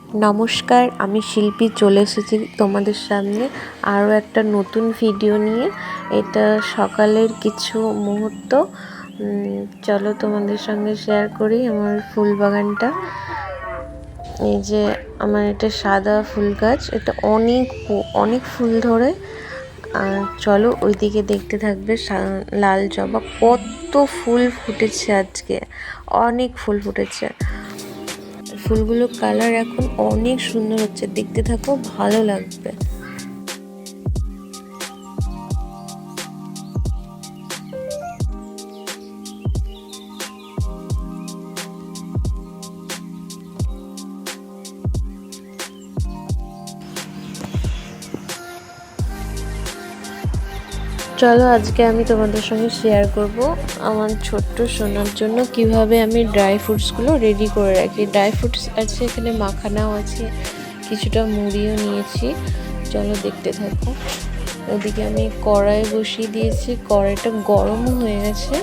নমস্কার, আমি শিল্পী চলে এসেছি তোমাদের সামনে আরও একটা নতুন ভিডিও নিয়ে। এটা সকালের কিছু মুহূর্ত। চলো তোমাদের সঙ্গে শেয়ার করি আমার ফুল বাগানটা। এই যে আমার এটা সাদা ফুল গাছ, এটা অনেক ফুল ধরে। চলো ওইদিকে দেখতে থাকবে। লাল জবা কত ফুল ফুটেছে আজকে, অনেক ফুল ফুটেছে। ফুলগুলোর কালার এখন অনেক সুন্দর হচ্ছে, দেখতে থাকো, ভালো লাগবে। চলো আজকে আমি তোমাদের সঙ্গে শেয়ার করব আমার ছোট্ট সোনার জন্য কিভাবে আমি ড্রাই ফ্রুটসগুলো রেডি করে রাখি। ড্রাই ফ্রুটস আছে, এখানে মাখানাও আছে, কিছুটা মুড়িও নিয়েছি। চলো দেখতে থাকো। ওদিকে আমি কড়াই বসিয়ে দিয়েছি, কড়াইটা গরমও হয়ে গেছে।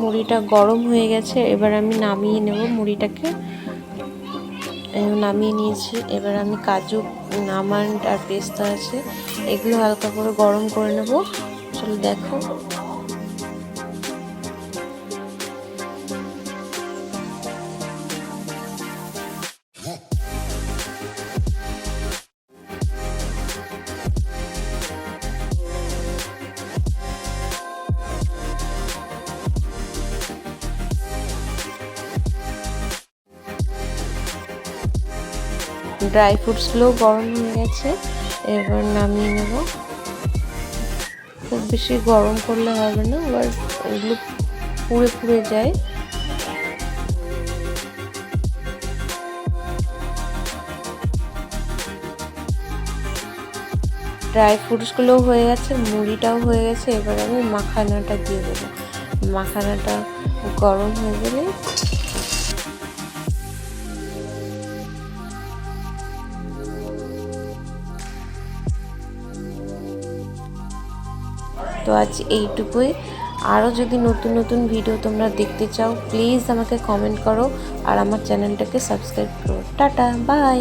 মুড়িটা গরম হয়ে গেছে, এবার আমি নামিয়ে নেব মুড়িটাকে। নামিয়ে নিয়েছি। এবার আমি কাজু, আমন্ড আর পেস্তা আছে, এগুলো হালকা করে গরম করে নেব। চলো দেখো। ড্রাই ফ্রুটসগুলো গরম হয়ে গেছে, এবার নামিয়ে নেব। খুব বেশি গরম করলে হবে না, আবার এগুলো পুড়ে পুড়ে যায়। ড্রাই ফ্রুটসগুলো হয়ে গেছে, মুড়িটাও হয়ে গেছে, এবার আমি মাখানাটা দিয়ে দেবো। মাখানাটা গরম হয়ে গেলে তো আজ এইটুকুই। আরও যদি নতুন নতুন ভিডিও তোমরা দেখতে চাও, প্লিজ আমাকে কমেন্ট করো আর আমার চ্যানেলটাকে সাবস্ক্রাইব করো। Tata, by.